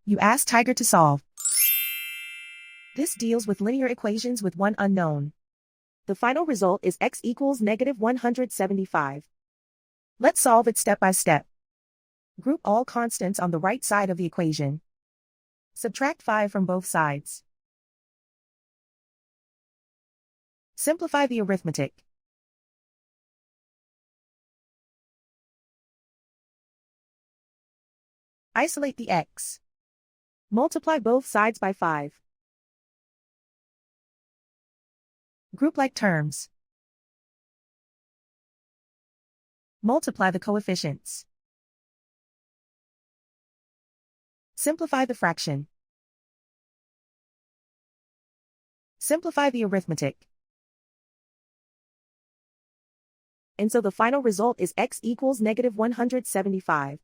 You ask Tiger to solve. This deals with linear equations with one unknown. The final result is x equals -175. Let's solve it step by step. Group all constants on the right side of the equation. Subtract 5 from both sides. Simplify the arithmetic. Isolate the x. Multiply both sides by 5. Group like terms. Multiply the coefficients. Simplify the fraction. Simplify the arithmetic. And so the final result is x equals -175.